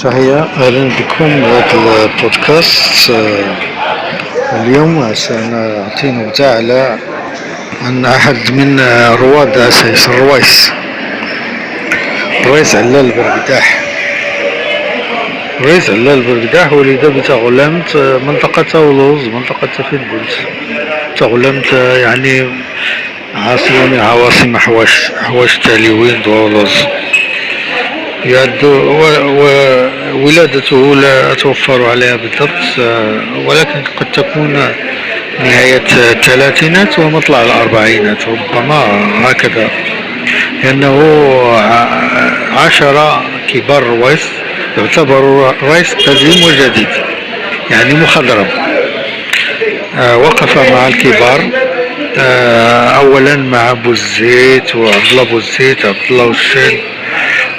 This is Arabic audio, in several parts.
تحية، أهلا بكم بهذا البودكاست. اليوم سنعطي نبذة على عن أحد من رواد أساس الرويس علال برقداح. الرويس علال برقداح ولد بتغلمت منطقة أولوز، منطقة فيدبولت. تغلمت يعني عاصمة من عواصم حواش تاليوين دولوز. يعد وولادته لا أتوفر عليها بالضبط، ولكن قد تكون نهاية الثلاثينات ومطلع الأربعينات ربما هكذا، لأنه عاشر كبار الرويس. يعتبر الرويس قديم وجديد، يعني مخضرم. وقف مع الكبار، أولا مع بوزيت وعبد الله بوزيت، عبد الله والشين،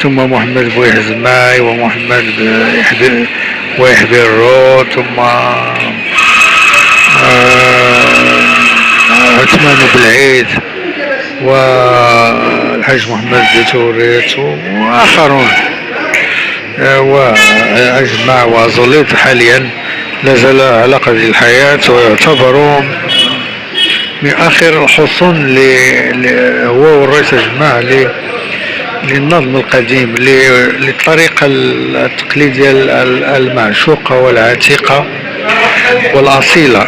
ثم محمد بويحزماي ومحمد ويحبيرو، ثم عثمان بالعيد والحاج محمد بتوريت وآخرون، وأجمع وزوليت حاليا لا زال على قيد الحياة، ويعتبر من آخر الحصون هو والرئيس أجمع للنظم القديم، للطريقة التقليدية المعشوقة والعتيقة والأصيلة.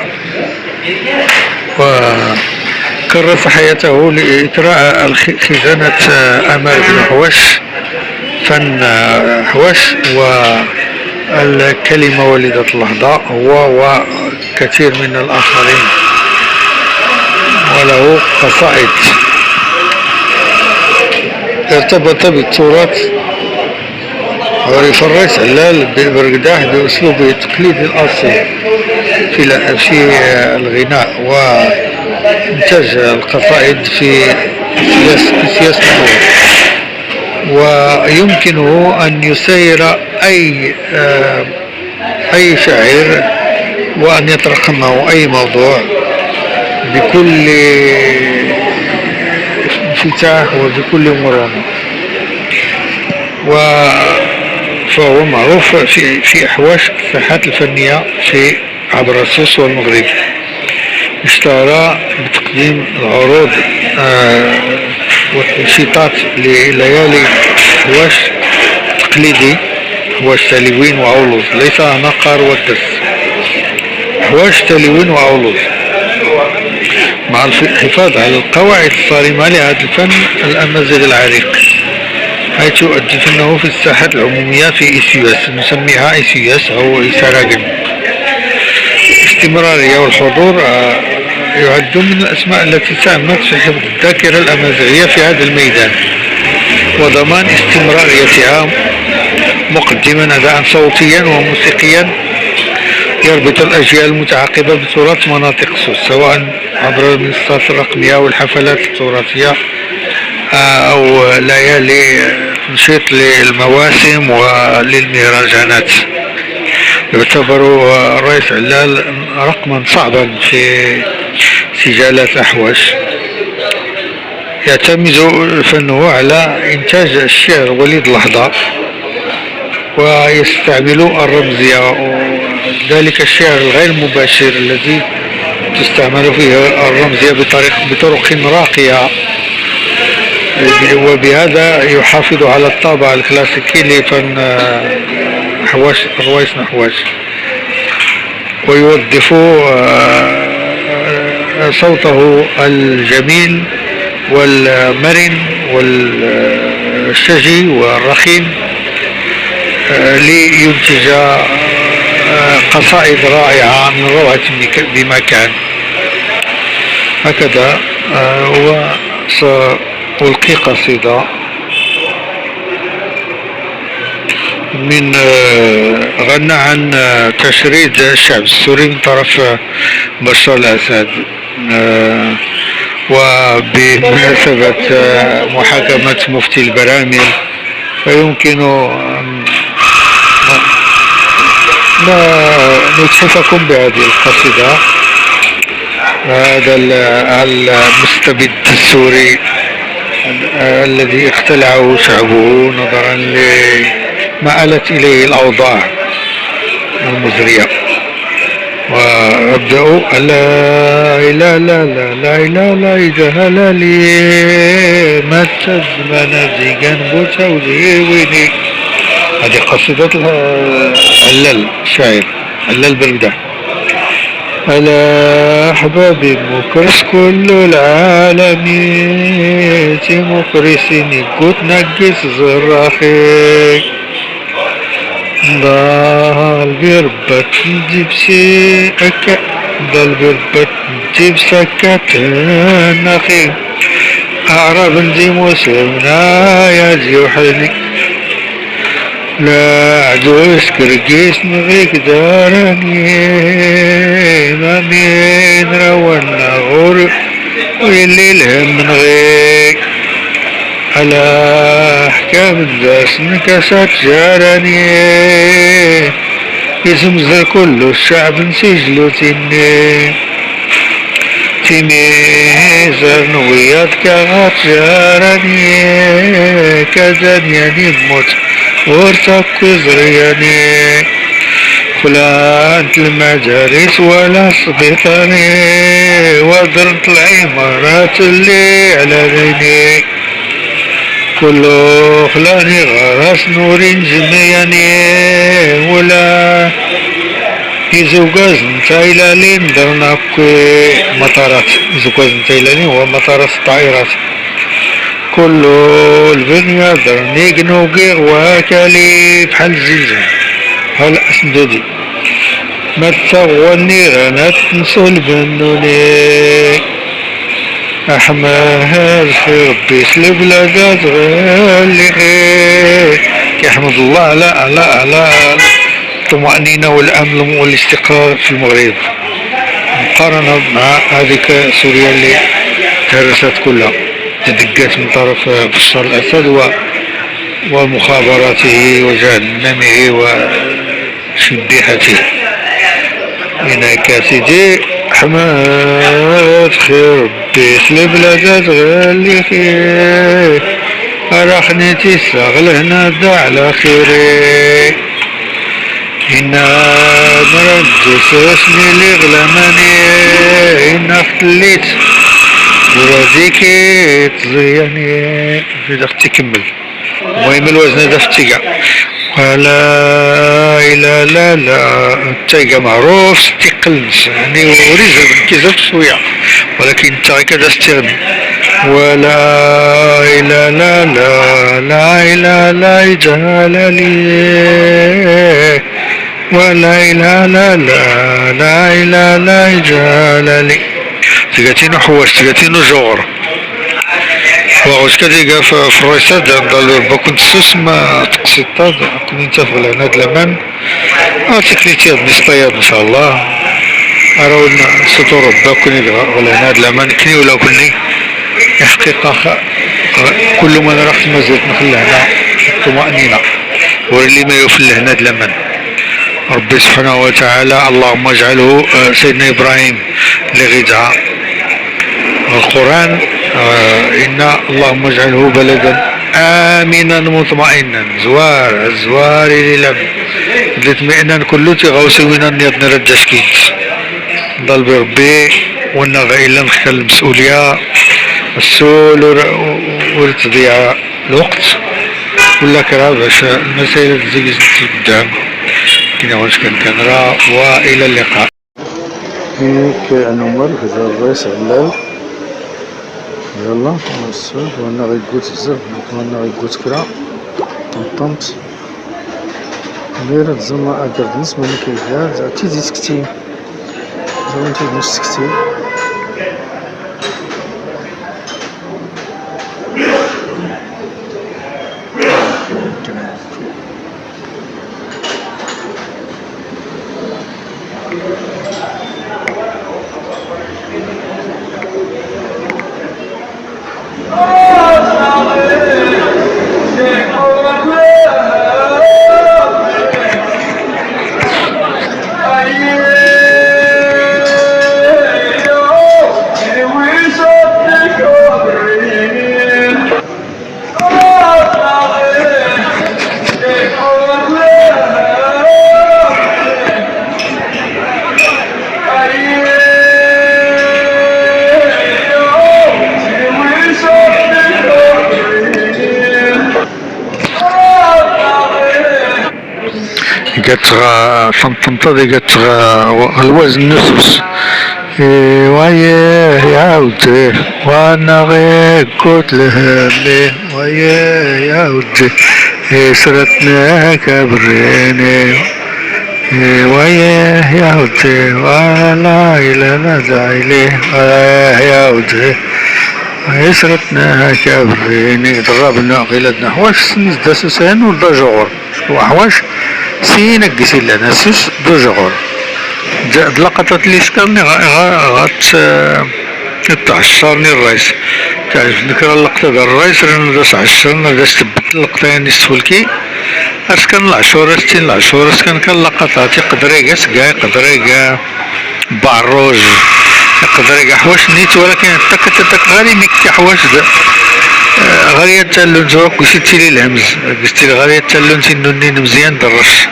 وكرس حياته لإثراء خزانة أمال بن حواش، فن حواش والكلمة ولدت اللحظة، هو وكثير من الآخرين، وله قصائد ارتبط بالتراث. عرف الرئيس علال برقداح بأسلوبه التقليدي الأصيل في الغناء وإنتاج القصائد في سياسته، ويمكنه أن يسير أي شاعر وأن يطرح معه أي موضوع بكل انفتاح وبكل مرونة. فهو معروف في أحواش الساحات الفنية في عبر السوس والمغرب. اشتهر بتقديم العروض والتنشيطات لليالي حواش تقليدي، حواش تاليوين وأولوز، ليس نقر والدس، حواش تاليوين وأولوز، مع الحفاظ على القواعد الصارمة لهذا الفن الأمازيغي العريق، حيث يؤدي فنه في الساحات العمومية في إسياس، نسميها إسياس أو إسراغن. الاستمرارية والحضور يعد من الأسماء التي ساهمت في حفظ الذاكرة الأمازيغية في هذا الميدان وضمان استمراريتها، مقدما أداء صوتيا وموسيقيا يربط الأجيال المتعاقبة بتراث مناطق السوس، سواء عبر المنصات الرقمية والحفلات التراثية أو ليالي تنشيط للمواسم وللمهرجانات. يعتبر الرئيس علال رقما صعبا في سجالات أحواش. يعتمد فنه على إنتاج الشعر وليد اللحظة، ويستعمل الرمزية، ذلك الشعر الغير مباشر الذي تستعمل فيه الرمزية بطرق راقية، وبهذا يحافظ على الطابع الكلاسيكي لفن حواش الرويس نحواش، ويوظف صوته الجميل والمرن والشجي والرخيم لينتج قصائد رائعة من روعة بمكان. هكذا وسألقي قصيدة من غنى عن تشريد الشعب السوري من طرف بشار الأسد، وبمناسبة محاكمة مفتي البراميل، فيمكن نتحفكم بهذه القصيدة. هذا المستبد السوري الذي اختلعه شعبه نظرا ما آلت إليه الأوضاع المزرية. وأبدأ لا إله لا لا لا إله لا إله لا لي ما تزمن زيجان بوتا وزيويني. هذه قصيدة علال الشاعر علال بردة. ألا أحبابي مكرس كل العالمين مكرسيني كنت نقص زراخي ضال بربك نجيب سكة ضال بربك نجيب سكة نخي أعرب نجي موسمنا يا زيوحني لا عدوس كرقيس نغيك دارني ما مين رونا غور ويلي الهم نغيك على أحكام الناس نكسات جارني يزمزر كل الشعب نسجلو تني تيميزر نويات كغات جارني كدنياني بموت ورتك وزرياني فلانت المجالس ولا صبيتني ودرت العمارات اللي على عيني كله خلاني غرس نور جمياني ولا يزوجاز نتايلالي ندرنا مطارات يزوجاز نتايلالي هو مطارات الطائرات كله البنية درني قنوقي وكالي بحال الزلزال بحال أسندودي ما تغوني غنات نسو البنوني أحمد في ربي سلب لقات غالي يحمد الله على الطمأنينة والأمن والاستقرار في المغرب مقارنة مع هذيك سوريا اللي تهرست كلها تدقت من طرف بشار الأسد ومخابراته وجهنمه وشبيحته. هناك سيدي أحمد خير بيس البلاد غالي خير أراخني تستغل هنا دا على خيري هنا مرد سوسني اللي غلماني هنا خليت ورازيكي تزياني في داك تكمل المهم الوزن هذا في التيقع ولا إلا لا لا التيقع معروف ستيقلنس يعني وريزة كيزف شوية ولكن انت كذا استغني ولا إلا لا لا لا إلا لا إجهال لي ولا إلا لا لا لا إلا لا إجهال لي تقاتينو حواش تقاتينو جور واش كديقا في الرويسات ندالو ربا كنت سوس ما تقسيطات كنت نتافق لهنا هاد الامان تكنيتي هاد نسطيات ان شاء الله اراولنا سطو ربا كوني لهنا هاد الامان كني ولا كني حقيقة كل ما رحت ما زلت نخلي هنا الطمأنينة ورلي ما يوفل لهنا هاد الامان ربي سبحانه وتعالى اللهم اجعله سيدنا ابراهيم اللي غيدعى القرآن إن اللهم اجعله بلدا آمنا مطمئنا زوار للم الاطمئنان كله تغوسونا نيض نردش كيت ضل بربي وانا غايلا نخلي المسؤولية السول ورتضيع الوقت ولا كرا باش المسائل تزيد قدام كنا واش كان راه والى اللقاء. هيك نمر هذا الرئيس علال يلا نوصل وانا غيقوت الزر وانا غيقوت كرا طنطمت دايرة الزما اكرد نسمع كيفاه تيزي سكتي زعما تيزي سكتي قتغى طنطنطة قتغى الوزن نصوص وياه يعود وانا غير قلت لها وياه يعود سرتنا كبريني وياه يعود ولا إله لا داعي وياه يعود يسرتنا كبريني ضربنا غيلتنا حواش سنيس داسوسان ولا جغور وحواش سينك قسيلا ناسوس دو جغور لقطات اللي سكرني تعشرني الرئيس تعرف نكرا اللقطة دا الرئيس رانا داس عشرنا داس تبت اللقطة يعني السولكي اسكن العشورة ستين العشورة اسكن كان لقطات يقدريقا سقا يقدريقا باروج يقدريقا حواش نيت ولكن تك غالي نكي حواش دا غالية تالون زواك وشتي لي الهمز قلتي لي غالية تالون تنونين مزيان درش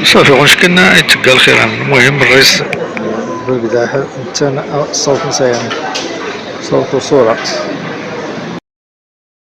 صافي واش كنا يتبقى الخير عنه. المهم الرئيس بالقداح انت صوت نسيان صوت وصورة